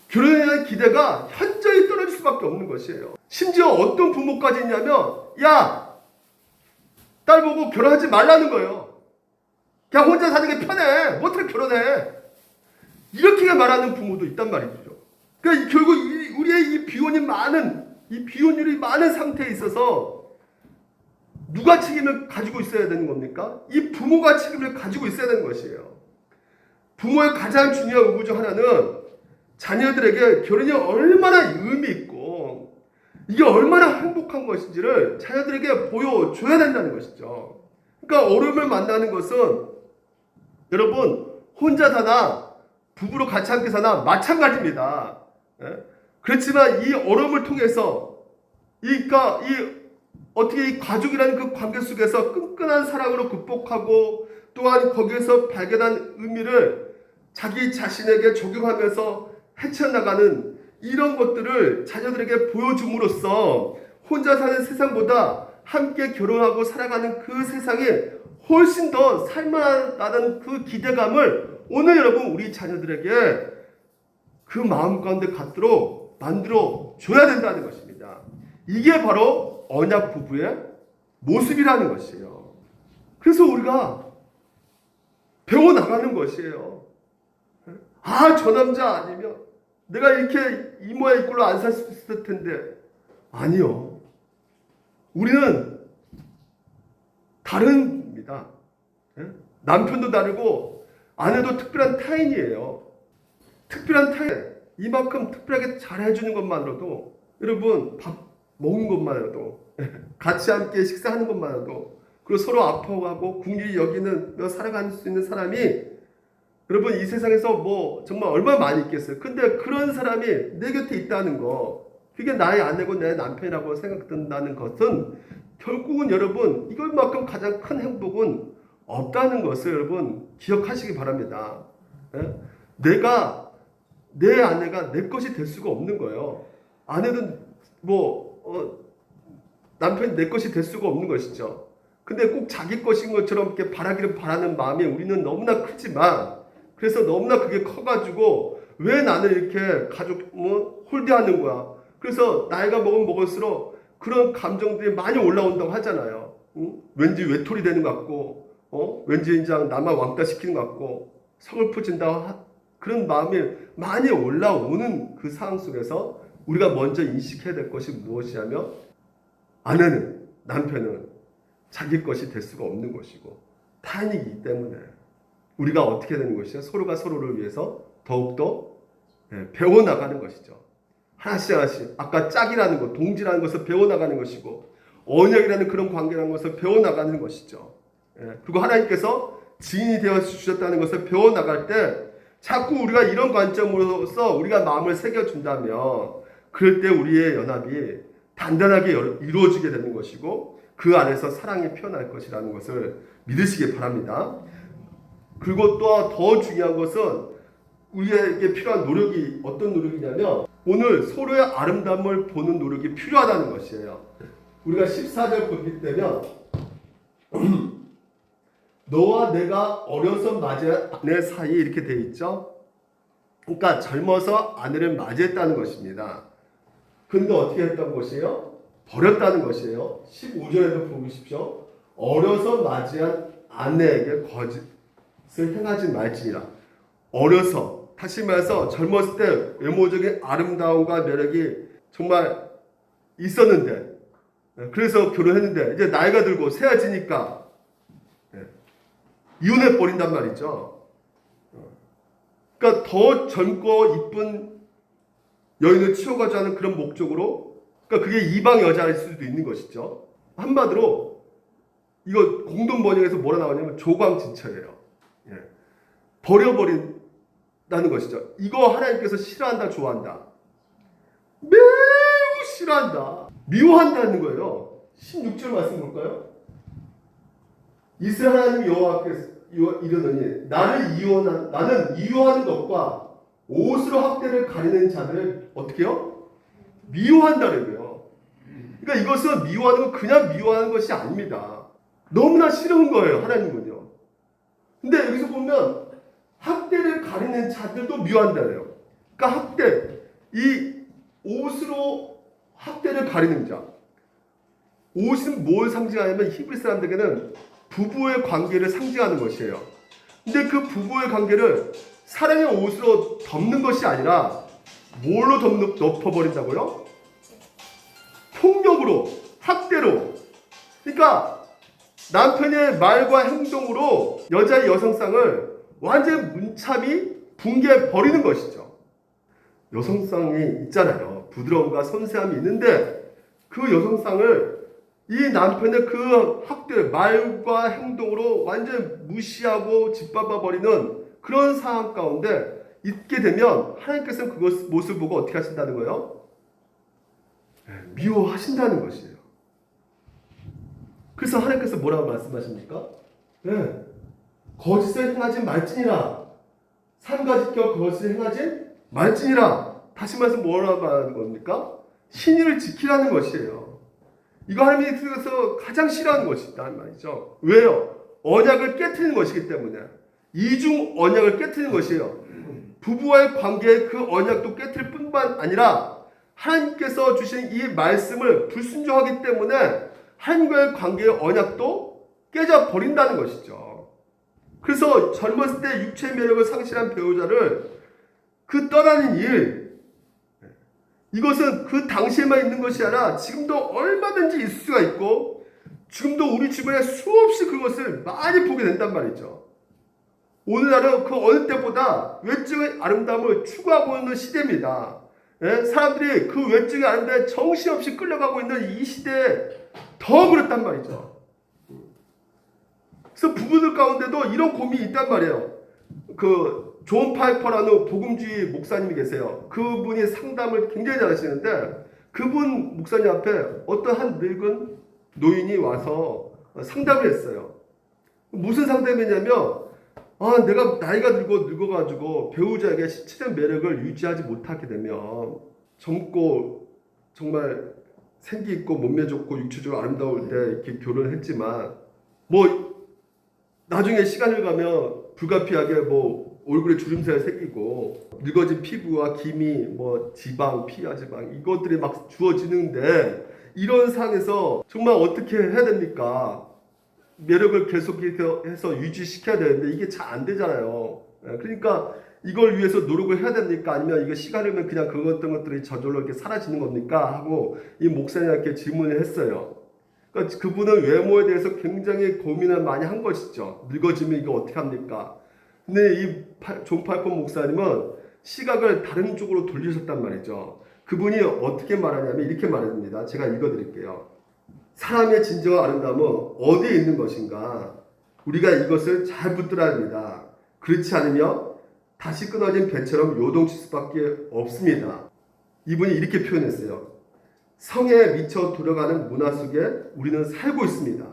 결혼에 대한 기대가 현저히 떨어질 수밖에 없는 것이에요. 심지어 어떤 부모까지 있냐면, 야, 딸 보고 결혼하지 말라는 거예요. 그냥 혼자 사는 게 편해. 뭐 어떻게 결혼해? 이렇게 말하는 부모도 있단 말이죠. 그러니까 결국 우리의 이 비혼율이 많은 상태에 있어서 누가 책임을 가지고 있어야 되는 겁니까? 이 부모가 책임을 가지고 있어야 되는 것이에요. 부모의 가장 중요한 의무 중 하나는 자녀들에게 결혼이 얼마나 의미 있고 이게 얼마나 행복한 것인지를 자녀들에게 보여줘야 된다는 것이죠. 그러니까 어려움을 만나는 것은 여러분 혼자 사나 부부로 같이 함께 사나 마찬가지입니다. 그렇지만 이 어려움을 통해서 어떻게 이 가족이라는 그 관계 속에서 끈끈한 사랑으로 극복하고 또한 거기에서 발견한 의미를 자기 자신에게 적용하면서 헤쳐나가는 이런 것들을 자녀들에게 보여줌으로써 혼자 사는 세상보다 함께 결혼하고 살아가는 그 세상이 훨씬 더 살만하다는 그 기대감을 오늘 여러분 우리 자녀들에게 그 마음 가운데 갖도록 만들어 줘야 된다는 것입니다. 이게 바로 언약 부부의 모습이라는 것이에요. 그래서 우리가 배워나가는 것이에요. 저 남자 아니면 내가 이렇게 이 모양 이 꼴로 안 살 수 있을 텐데. 아니요. 우리는 다릅니다. 남편도 다르고 아내도 특별한 타인이에요. 특별한 타인. 이만큼 특별하게 잘해주는 것만으로도 여러분 밥 먹는 것만으로도 같이 함께 식사하는 것만으로도 그리고 서로 아파하고 궁일이 여기는 살아갈 수 있는 사람이 여러분 이 세상에서 뭐 정말 얼마나 많이 있겠어요. 근데 그런 사람이 내 곁에 있다는 거, 그게 나의 아내고 내 남편이라고 생각된다는 것은 결국은 여러분 이것만큼 가장 큰 행복은 없다는 것을 여러분 기억하시기 바랍니다. 내 아내가 내 것이 될 수가 없는 거예요. 아내는 남편이 내 것이 될 수가 없는 것이죠. 근데 꼭 자기 것인 것처럼 이렇게 바라기를 바라는 마음이 우리는 너무나 크지만, 그래서 너무나 그게 커가지고 왜 나는 이렇게 가족 홀대하는 거야. 그래서 나이가 먹을수록 그런 감정들이 많이 올라온다고 하잖아요. 왠지 외톨이 되는 것 같고, 왠지 이제 나만 왕따 시키는 것 같고 서글퍼진다. 그런 마음이 많이 올라오는 그 상황 속에서 우리가 먼저 인식해야 될 것이 무엇이냐면, 아내는, 남편은 자기 것이 될 수가 없는 것이고 타인이기 때문에 우리가 어떻게 되는 것이죠? 서로가 서로를 위해서 더욱더 배워나가는 것이죠. 하나씩 하나씩. 아까 짝이라는 것, 동지라는 것을 배워나가는 것이고 언약이라는 그런 관계라는 것을 배워나가는 것이죠. 그리고 하나님께서 지인이 되어 주셨다는 것을 배워나갈 때 자꾸 우리가 이런 관점으로서 우리가 마음을 새겨준다면 그럴 때 우리의 연합이 단단하게 이루어지게 되는 것이고 그 안에서 사랑이 피어날 것이라는 것을 믿으시기 바랍니다. 그리고 또 더 중요한 것은 우리에게 필요한 노력이 어떤 노력이냐면 오늘 서로의 아름다움을 보는 노력이 필요하다는 것이에요. 우리가 14절 보게 되면 너와 내가 어려서 맞이한 아내 사이 이렇게 돼 있죠. 그러니까 젊어서 아내를 맞이했다는 것입니다. 근데 어떻게 했던 것이에요? 버렸다는 것이에요. 15절에도 보십시오. 어려서 맞이한 아내에게 거짓을 행하지 말지니라. 어려서, 다시 말해서 젊었을 때 외모적인 아름다움과 매력이 정말 있었는데, 그래서 결혼했는데 이제 나이가 들고 세아지니까 이혼해 버린단 말이죠. 그러니까 더 젊고 이쁜 여인을 취하고자 하는 그런 목적으로, 그러니까 그게 이방 여자일 수도 있는 것이죠. 한마디로 이거 공동 번역에서 뭐라 나오냐면 조광진처예요. 예. 버려버린다는 것이죠. 이거 하나님께서 싫어한다, 좋아한다? 매우 싫어한다. 미워한다는 거예요. 16절 말씀 볼까요? 이스라엘 하나님 여호와께서 이르노니 나는 이유하는 것과 옷으로 학대를 가리는 자들을 어떻게 해요? 미워한다는 거예요. 그러니까 이것은 미워하는 건 그냥 미워하는 것이 아닙니다. 너무나 싫은 거예요, 하나님은요. 근데 여기서 보면 학대를 가리는 자들도 미워한다네요. 그러니까 학대, 이 옷으로 학대를 가리는 자. 옷은 뭘 상징하냐면 히브리 사람들에게는 부부의 관계를 상징하는 것이에요. 근데 그 부부의 관계를 사랑의 옷으로 덮는 것이 아니라 뭘로 덮어버린다고요? 폭력으로, 학대로. 그러니까 남편의 말과 행동으로 여자의 여성상을 완전히 문참이 붕괴해버리는 것이죠. 여성상이 있잖아요. 부드러움과 섬세함이 있는데 그 여성상을 이 남편의 그 학대, 말과 행동으로 완전히 무시하고 짓밟아버리는 그런 상황 가운데 있게 되면 하나님께서는 그 모습을 보고 어떻게 하신다는 거예요? 미워하신다는 것이에요. 그래서 하나님께서 뭐라고 말씀하십니까? 네. 거짓을 행하지 말지니라. 삼가지켜 거짓을 하지 말지니라. 다시 말해서 뭐라고 하는 겁니까? 신의를 지키라는 것이에요. 이거 하나님께서 가장 싫어하는 것이다 말이죠. 왜요? 언약을 깨트리는 것이기 때문에. 이중 언약을 깨트리는 것이에요. 부부와의 관계의 그 언약도 깨트릴 뿐만 아니라 하나님께서 주신 이 말씀을 불순종하기 때문에 하나님과의 관계의 언약도 깨져버린다는 것이죠. 그래서 젊었을 때 육체의 매력을 상실한 배우자를 그 떠나는 일, 이것은 그 당시에만 있는 것이 아니라 지금도 얼마든지 있을 수가 있고 지금도 우리 주변에 수없이 그것을 많이 보게 된단 말이죠. 오늘날은 그 어느 때보다 외적의 아름다움을 추구하고 있는 시대입니다. 사람들이 그 외적의 아름다움에 정신없이 끌려가고 있는 이 시대에 더 그렇단 말이죠. 그래서 부부들 가운데도 이런 고민이 있단 말이에요. 그 존 파이퍼라는 복음주의 목사님이 계세요. 그분이 상담을 굉장히 잘하시는데 그분 목사님 앞에 어떤 한 늙은 노인이 와서 상담을 했어요. 무슨 상담이냐면 내가 나이가 늙어가지고 배우자에게 신체적 매력을 유지하지 못하게 되면 젊고 정말 생기 있고 몸매 좋고 육체적으로 아름다울 때 이렇게 결혼을 했지만 나중에 시간을 가면 불가피하게 얼굴에 주름살이 생기고 늙어진 피부와 기미, 지방, 피하 지방 이것들이 막 주어지는데 이런 상황에서 정말 어떻게 해야 됩니까? 매력을 계속해서 유지시켜야 되는데 이게 잘 안 되잖아요. 그러니까 이걸 위해서 노력을 해야 됩니까? 아니면 이거 시간이면 그냥 것들이 저절로 이렇게 사라지는 겁니까? 하고 이 목사님께 질문을 했어요. 그러니까 그분은 외모에 대해서 굉장히 고민을 많이 한 것이죠. 늙어지면 이거 어떻게 합니까? 근데 이 존 파이퍼 목사님은 시각을 다른 쪽으로 돌리셨단 말이죠. 그분이 어떻게 말하냐면 이렇게 말합니다. 제가 읽어드릴게요. 사람의 진정한 아름다움은 어디에 있는 것인가? 우리가 이것을 잘 붙들어야 합니다. 그렇지 않으면 다시 끊어진 배처럼 요동칠 수밖에 없습니다. 이분이 이렇게 표현했어요. 성에 미쳐 돌아가는 문화 속에 우리는 살고 있습니다.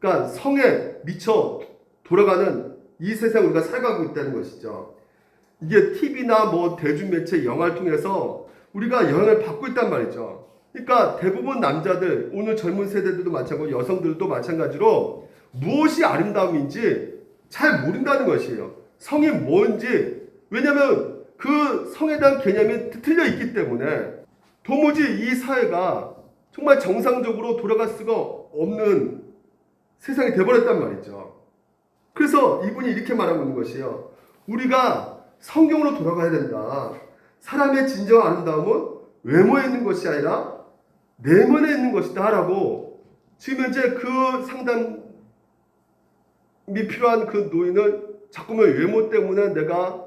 그러니까 성에 미쳐 돌아가는 이 세상 우리가 살아가고 있다는 것이죠. 이게 TV나 대중매체 영화를 통해서 우리가 영향을 받고 있단 말이죠. 그러니까 대부분 남자들, 오늘 젊은 세대들도 마찬가지고 여성들도 마찬가지로 무엇이 아름다움인지 잘 모른다는 것이에요. 성이 뭔지. 왜냐하면 그 성에 대한 개념이 틀려 있기 때문에 도무지 이 사회가 정말 정상적으로 돌아갈 수가 없는 세상이 되어버렸단 말이죠. 그래서 이분이 이렇게 말하고 있는 것이에요. 우리가 성경으로 돌아가야 된다. 사람의 진정한 아름다움은 외모에 있는 것이 아니라 내면에 있는 것이다 라고 지금 현재 그 상담이 필요한 그 노인은 자꾸만 외모 때문에 내가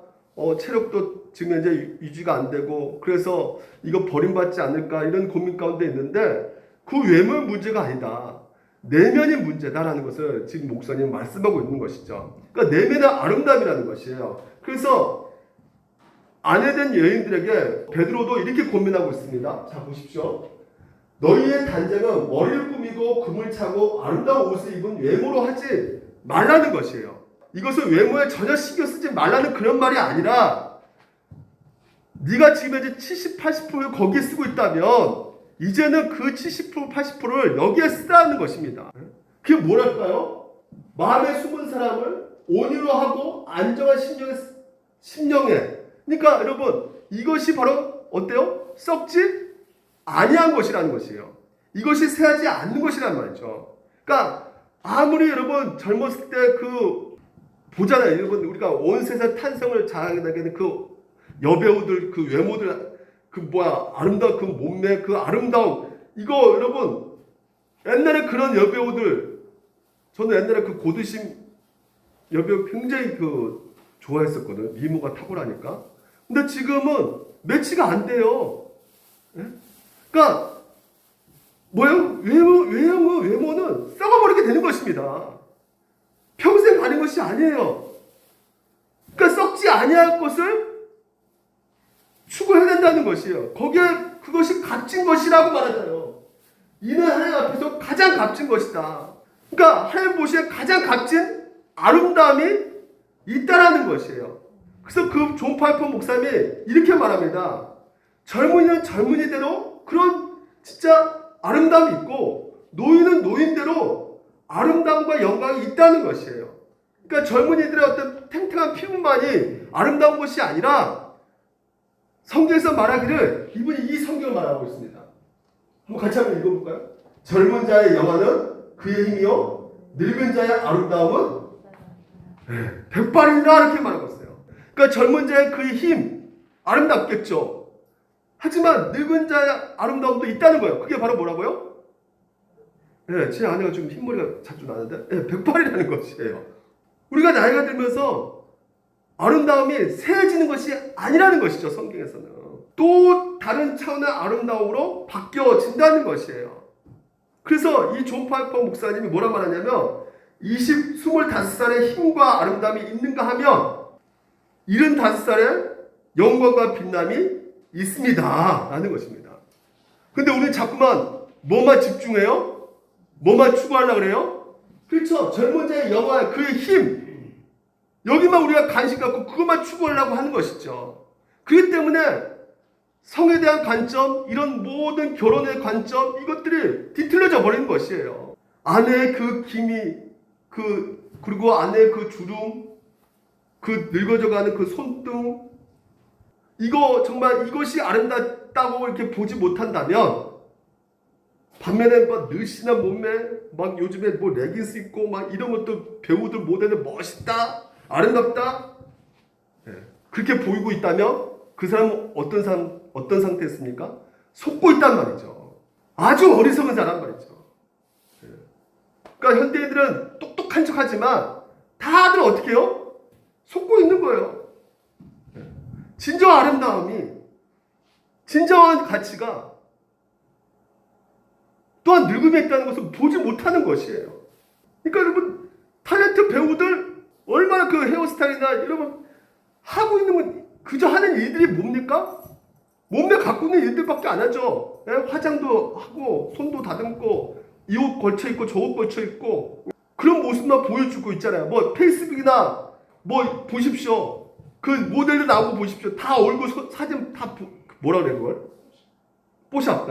체력도 지금 이제 유지가 안 되고 그래서 이거 버림받지 않을까 이런 고민 가운데 있는데 그 외모의 문제가 아니다. 내면이 문제다라는 것을 지금 목사님 말씀하고 있는 것이죠. 그러니까 내면의 아름다움이라는 것이에요. 그래서 아내된 여인들에게 베드로도 이렇게 고민하고 있습니다. 자 보십시오. 너희의 단장은 머리를 꾸미고 금을 차고 아름다운 옷을 입은 외모로 하지 말라는 것이에요. 이것은 외모에 전혀 신경 쓰지 말라는 그런 말이 아니라 네가 지금 이제 70, 80%를 거기에 쓰고 있다면 이제는 그 70%, 80%를 여기에 쓰라는 것입니다. 그게 뭐랄까요? 마음에 숨은 사람을 온유로 하고 안정한 심령에 그러니까 여러분 이것이 바로 어때요? 썩지 아니한 것이라는 것이에요. 이것이 새하지 않는 것이란 말이죠. 그러니까 아무리 여러분 젊었을 때 그 보잖아요. 여러분 우리가 온 세상 탄성을 자랑하게 되는 그 여배우들 그 외모들 그 아름다운 그 몸매 그 아름다움 이거 여러분 옛날에 그런 여배우들 저는 옛날에 그 고드심 여배우 굉장히 그 좋아했었거든. 미모가 탁월하니까. 근데 지금은 매치가 안 돼요. 예? 그러니까 뭐예요? 외모는 썩어버리게 되는 것입니다. 평생 가는 것이 아니에요. 그러니까 썩지 아니할 것을 추구해야 된다는 것이에요. 거기에 그것이 값진 것이라고 말하잖아요. 이는 하나님 앞에서 가장 값진 것이다. 그러니까 하나님 보시기에 가장 값진 아름다움이 있다라는 것이에요. 그래서 그 존 파이퍼 목사님이 이렇게 말합니다. 젊은이는 젊은이대로 그런 진짜 아름다움이 있고 노인은 노인대로 아름다움과 영광이 있다는 것이에요. 그러니까 젊은이들의 어떤 탱탱한 피부만이 아름다운 것이 아니라 성경에서 말하기를 이분이 이 성경을 말하고 있습니다. 한번 같이 한번 읽어볼까요? 젊은 자의 영화는 그의 힘이요 늙은 자의 아름다움은 백발이라 이렇게 말하고 있어요. 그러니까 젊은 자의 그의 힘 아름답겠죠. 하지만 늙은 자의 아름다움도 있다는 거예요. 그게 바로 뭐라고요? 제 아내가 좀 흰머리가 자주 나는데 백발이라는 것이에요. 우리가 나이가 들면서 아름다움이 새해지는 것이 아니라는 것이죠. 성경에서는 또 다른 차원의 아름다움으로 바뀌어진다는 것이에요. 그래서 이 존 파이퍼 목사님이 뭐라 말하냐면 25살의 힘과 아름다움이 있는가 하면 75살의 영광과 빛남이 있습니다 라는 것입니다. 근데 우리는 자꾸만 뭐만 집중해요? 뭐만 추구하려고 그래요? 그렇죠. 젊은 자의 영화 그의 힘 여기만 우리가 관심 갖고 그것만 추구하려고 하는 것이죠. 그렇기 때문에 성에 대한 관점 이런 모든 결혼의 관점 이것들이 뒤틀려져 버리는 것이에요. 아내의 그 기미 그리고 아내의 그 주름 그 늙어져가는 그 손등 이거 정말 이것이 아름답다고 이렇게 보지 못한다면 반면에 막 늘씬한 몸매 막 요즘에 뭐 레깅스 입고 막 이런 것도 배우들 모델은 멋있다 아름답다 그렇게 보이고 있다면 그 사람은 어떤 상태였습니까? 속고 있단 말이죠. 아주 어리석은 사람 말이죠. 그러니까 현대인들은 똑똑한 척하지만 다들 어떻게 해요? 속고 있는 거예요. 진정한 아름다움이 진정한 가치가 또한 늙음에 있다는 것을 보지 못하는 것이에요. 그러니까 여러분 탤런트 배우들 얼마나 그 헤어스타일이나 이런 거 하고 있는 건 그저 하는 일들이 뭡니까? 몸매 갖고 있는 일들밖에 안 하죠. 화장도 하고 손도 다듬고 이 옷 걸쳐 입고 저 옷 걸쳐 입고 그런 모습만 보여주고 있잖아요. 뭐 페이스북이나 뭐 보십시오. 그 모델들 나오고 보십시오. 다 얼굴 사진 다 뭐라 그래 그걸? 뽀샵.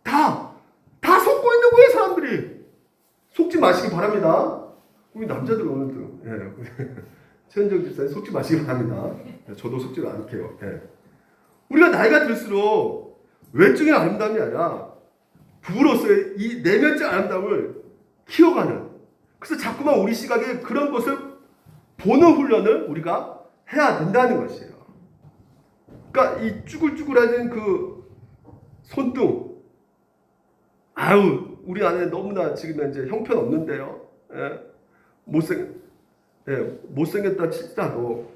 다 속고 있는 거예요 사람들이. 속지 마시기 바랍니다. 우리 남자들 오늘도 최현정 집사님 속지 마시기 바랍니다. 저도 속지 않을게요. 우리가 나이가 들수록 외적인 아름다움이 아니라 부부로서의 이 내면적 아름다움을 키워가는 그래서 자꾸만 우리 시각에 그런 것을 보는 훈련을 우리가 해야 된다는 것이에요. 그러니까 이 쭈글쭈글해진 그 손등 우리 아내 너무나 지금 이제 형편없는데요. 못생겼다 치더라도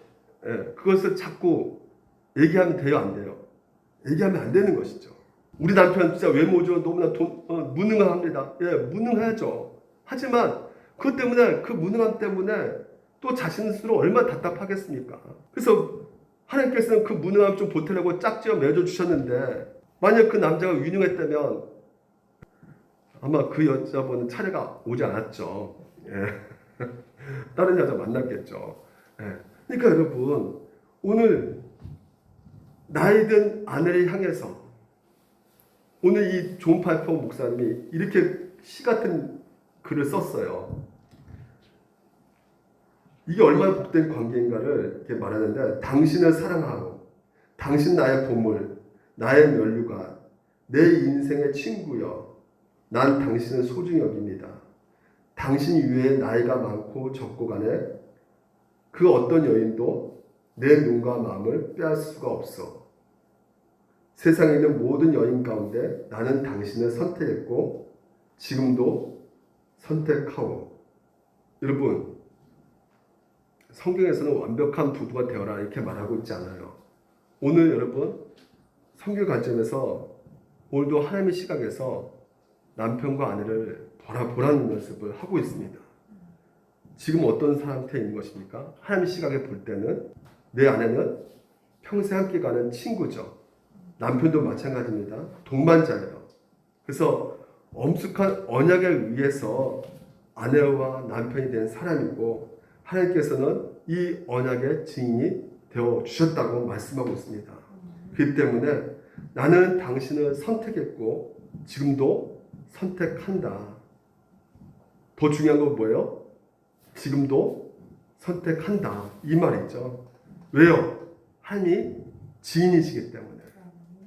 그것을 자꾸 얘기하면 돼요, 안 돼요? 얘기하면 안 되는 것이죠. 우리 남편 진짜 외모죠. 너무나 무능합니다. 무능하죠. 하지만 그것 때문에, 그 무능함 때문에 또 자신 스스로 얼마나 답답하겠습니까? 그래서 하나님께서는 그 무능함 좀 보태려고 짝지어 맺어 주셨는데, 만약 그 남자가 유능했다면 아마 그 여자분은 차례가 오지 않았죠. 다른 여자 만났겠죠. 그러니까 여러분, 오늘 나이 든 아내를 향해서 오늘 이 존 파이퍼 목사님이 이렇게 시 같은 글을 썼어요. 이게 얼마나 복된 관계인가를 이렇게 말하는데, 당신을 사랑하고 당신 나의 보물, 나의 면류관, 내 인생의 친구여, 난 당신을 소중히 여깁니다. 당신 이외에 나이가 많고 적고 간에 그 어떤 여인도 내 눈과 마음을 빼앗을 수가 없어. 세상에 있는 모든 여인 가운데 나는 당신을 선택했고 지금도 선택하오. 여러분, 성경에서는 완벽한 부부가 되어라 이렇게 말하고 있지 않아요. 오늘 여러분, 성경 관점에서 오늘도 하나님의 시각에서 남편과 아내를 보라는 연습을 하고 있습니다. 지금 어떤 상태에 있는 것입니까? 하나님의 시각에 볼 때는 내 아내는 평생 함께 가는 친구죠. 남편도 마찬가지입니다. 동반자예요. 그래서 엄숙한 언약에 의해서 아내와 남편이 된 사람이고, 하나님께서는 이 언약의 증인이 되어 주셨다고 말씀하고 있습니다. 그렇기 때문에 나는 당신을 선택했고 지금도 선택한다. 더 중요한 건 뭐예요? 지금도 선택한다. 이 말이죠. 왜요? 하나님이 지인이시기 때문에.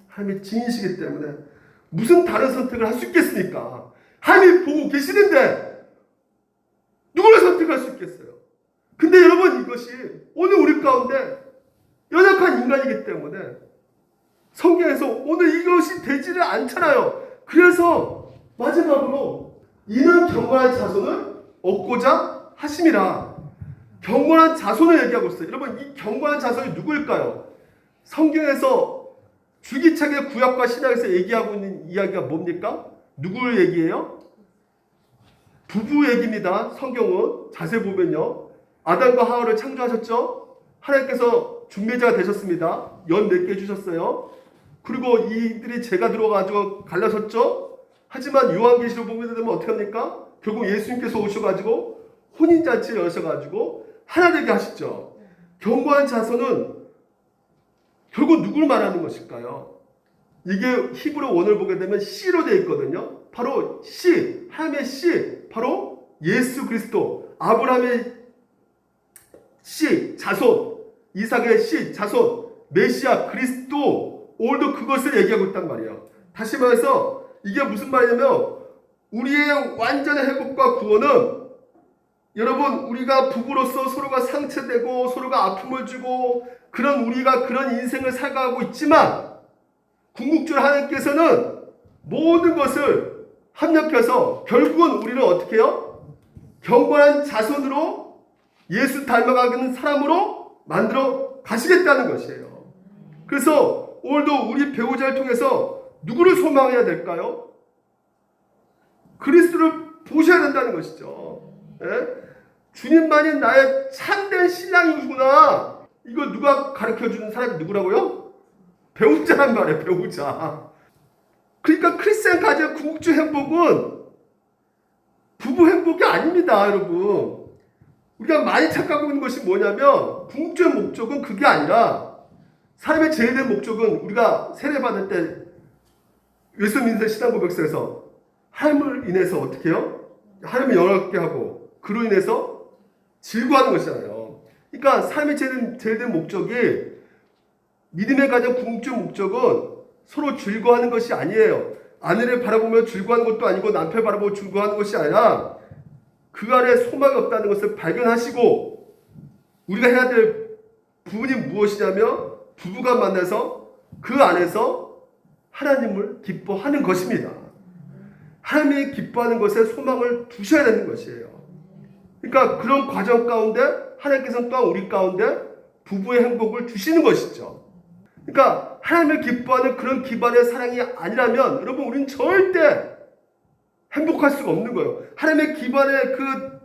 하나님이 지인이시기 때문에 무슨 다른 선택을 할 수 있겠습니까? 하나님이 보고 계시는데 누구를 선택할 수 있겠어요? 근데 여러분, 이것이 오늘 우리 가운데 연약한 인간이기 때문에 성경에서 오늘 이것이 되지를 않잖아요. 그래서 마지막으로 이는 경건한 자손을 얻고자 하심이라. 경건한 자손을 얘기하고 있어요. 여러분, 이 경건한 자손이 누구일까요? 성경에서 줄기차게 구약과 신약에서 얘기하고 있는 이야기가 뭡니까? 누구를 얘기해요? 부부 얘기입니다. 성경은 자세히 보면요, 아담과 하와를 창조하셨죠. 하나님께서 중매자가 되셨습니다. 연 4개 주셨어요. 그리고 이들이 죄가 들어가지고 갈라섰죠. 하지만 요한계시록 보게 되면 어떻게 합니까? 결국 예수님께서 오셔가지고 혼인잔치를 여셔가지고 하나 되게 하시죠. 경건한 자손은 결국 누구를 말하는 것일까요? 이게 히브리 원어를 보게 되면 C로 되어 있거든요. 바로 C, 하나님의 C, 바로 예수 그리스도, 아브라함의 C, 자손, 이삭의 C, 자손, 메시아, 그리스도, 오늘도 그것을 얘기하고 있단 말이에요. 다시 말해서 이게 무슨 말이냐면, 우리의 완전한 회복과 구원은 여러분, 우리가 부부로서 서로가 상처되고 서로가 아픔을 주고 그런 우리가 그런 인생을 살아가고 있지만, 궁극적으로 하나님께서는 모든 것을 합력해서 결국은 우리를 어떻게 해요? 경건한 자손으로, 예수 닮아가는 사람으로 만들어 가시겠다는 것이에요. 그래서 오늘도 우리 배우자를 통해서 누구를 소망해야 될까요? 그리스도를 보셔야 된다는 것이죠. 주님만이 나의 참된 신랑이구나. 이거 누가 가르쳐주는 사람이 누구라고요? 배우자란 말이에요. 배우자. 그러니까 크리스찬 가정의 궁극적 행복은 부부 행복이 아닙니다. 여러분, 우리가 많이 착각하고 있는 것이 뭐냐면, 궁극적 목적은 그게 아니라, 삶의 제일된 목적은 우리가 세례받을 때 웨스트민스터 신앙고백서에서 하나님을 인해서 어떻게 해요? 하나님을 영화롭게 하고 그로 인해서 즐거워하는 것이잖아요. 그러니까 삶의 제일된 목적이, 믿음의 가장 궁극적 목적은 서로 즐거워하는 것이 아니에요. 아내를 바라보며 즐거워하는 것도 아니고 남편을 바라보고 즐거워하는 것이 아니라, 그 안에 소망이 없다는 것을 발견하시고, 우리가 해야 될 부분이 무엇이냐면, 부부가 만나서 그 안에서 하나님을 기뻐하는 것입니다. 하나님이 기뻐하는 것에 소망을 두셔야 되는 것이에요. 그러니까 그런 과정 가운데 하나님께서는 또한 우리 가운데 부부의 행복을 주시는 것이죠. 그러니까 하나님을 기뻐하는 그런 기반의 사랑이 아니라면 여러분 우리는 절대 행복할 수가 없는 거예요. 하나님의 기반의 그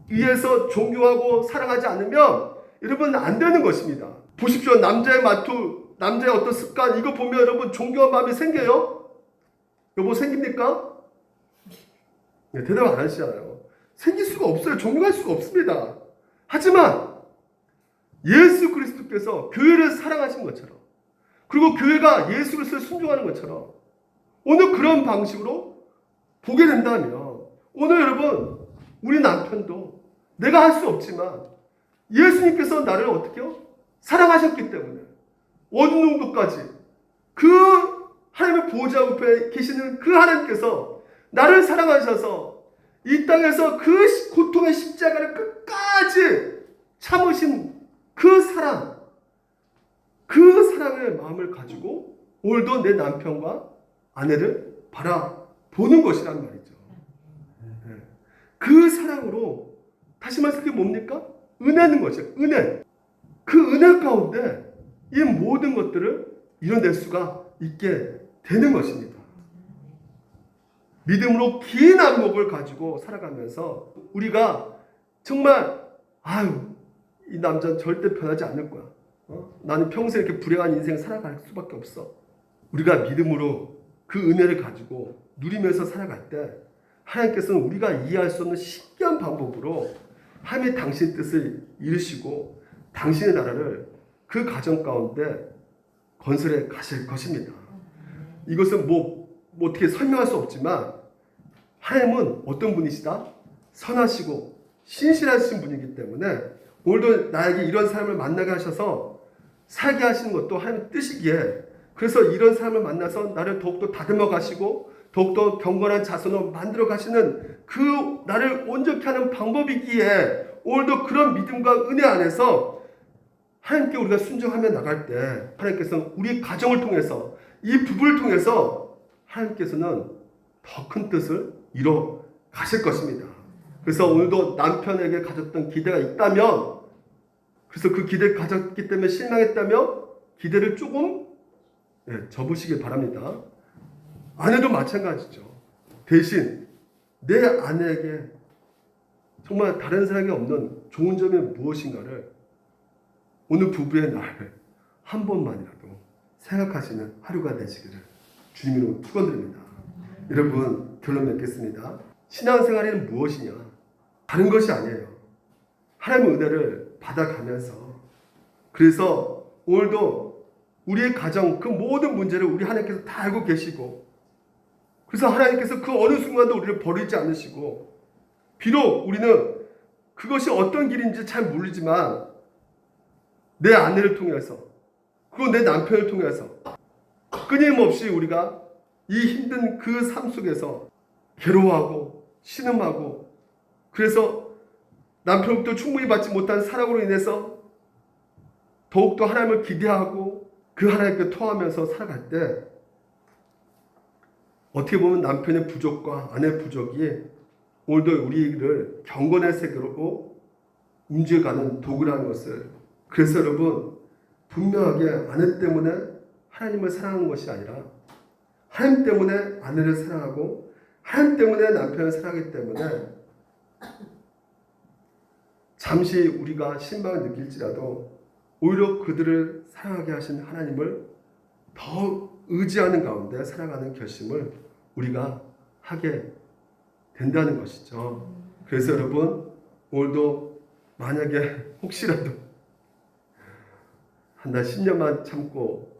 위에서 존경하고 사랑하지 않으면 여러분 안 되는 것입니다. 보십시오. 남자의 말투, 남자의 어떤 습관 이거 보면 여러분 존경한 마음이 생겨요? 여보 생깁니까? 네, 대답 안 하시잖아요. 생길 수가 없어요. 존경할 수가 없습니다. 하지만 예수 그리스도께서 교회를 사랑하신 것처럼 그리고 교회가 예수 그리스도를 순종하는 것처럼 오늘 그런 방식으로 보게 된다면 오늘 여러분 우리 남편도 내가 할 수 없지만 예수님께서 나를 어떻게요? 사랑하셨기 때문에 어느 정도까지 그 하나님의 보좌 옆에 계시는 그 하나님께서 나를 사랑하셔서 이 땅에서 그 고통의 십자가를 끝까지 참으신 그 사랑, 그 사랑의 마음을 가지고 오늘도 내 남편과 아내를 바라보는 것이란 말이죠. 그 사랑으로 다시 말해서 그게 뭡니까? 은혜는 것이에요. 은혜. 그 은혜 가운데 이 모든 것들을 이뤄낼 수가 있게 되는 것입니다. 믿음으로 긴 안목을 가지고 살아가면서 우리가 정말 이 남자는 절대 변하지 않을 거야. 나는 평생 이렇게 불행한 인생 살아갈 수밖에 없어. 우리가 믿음으로 그 은혜를 가지고 누리면서 살아갈 때 하나님께서는 우리가 이해할 수 없는 신기한 방법으로 하나님의 당신 뜻을 이루시고 당신의 나라를 그 가정 가운데 건설해 가실 것입니다. 이것은 뭐 어떻게 설명할 수 없지만 하나님은 어떤 분이시다? 선하시고 신실하신 분이기 때문에 오늘도 나에게 이런 사람을 만나게 하셔서 살게 하시는 것도 하나님의 뜻이기에 그래서 이런 사람을 만나서 나를 더욱더 다듬어 가시고 더욱더 경건한 자손으로 만들어 가시는 그 나를 온전케 하는 방법이기에 오늘도 그런 믿음과 은혜 안에서 하나님께 우리가 순종하며 나갈 때 하나님께서는 우리 가정을 통해서 이 부부를 통해서 하나님께서는 더 큰 뜻을 이뤄 가실 것입니다. 그래서 오늘도 남편에게 가졌던 기대가 있다면 그래서 그 기대를 가졌기 때문에 실망했다면 기대를 조금 접으시길 바랍니다. 아내도 마찬가지죠. 대신 내 아내에게 정말 다른 사람이 없는 좋은 점이 무엇인가를 오늘 부부의 날 한 번만이라도 생각하시는 하루가 되시기를 주님으로 축원드립니다. 여러분 결론 맺겠습니다. 신앙생활에는 무엇이냐? 다른 것이 아니에요. 하나님의 은혜를 받아가면서 그래서 오늘도 우리의 가정 그 모든 문제를 우리 하나님께서 다 알고 계시고 그래서 하나님께서 그 어느 순간도 우리를 버리지 않으시고 비록 우리는 그것이 어떤 길인지 잘 모르지만 내 아내를 통해서 그리고 내 남편을 통해서 끊임없이 우리가 이 힘든 그 삶 속에서 괴로워하고 신음하고 그래서 남편부터 충분히 받지 못한 사랑으로 인해서 더욱더 하나님을 기대하고 그 하나님께 토하면서 살아갈 때 어떻게 보면 남편의 부족과 아내의 부족이 오늘도 우리를 경건의 세계로 움직여가는 도구라는 것을 그래서 여러분 분명하게 아내 때문에 하나님을 사랑하는 것이 아니라 하나님 때문에 아내를 사랑하고 하나님 때문에 남편을 사랑하기 때문에 잠시 우리가 실망을 느낄지라도 오히려 그들을 사랑하게 하신 하나님을 더 의지하는 가운데 살아가는 결심을 우리가 하게 된다는 것이죠. 그래서 여러분 오늘도 만약에 혹시라도 한 달 10년만 참고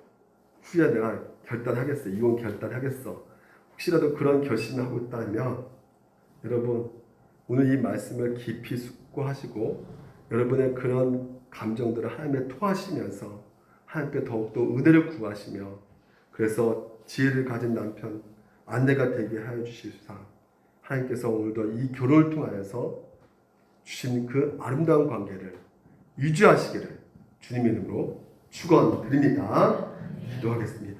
후에 내가 결단하겠어. 이혼 결단하겠어. 혹시라도 그런 결심을 하고 있다면 여러분 오늘 이 말씀을 깊이 숙고하시고 여러분의 그런 감정들을 하나님께 토하시면서 하나님께 더욱더 은혜를 구하시며 그래서 지혜를 가진 남편 아내가 되게 하여 주시사 하나님께서 오늘도 이 결혼을 통하여서 주신 그 아름다운 관계를 유지하시기를 주님 이름으로 축원드립니다. 기도하겠습니다.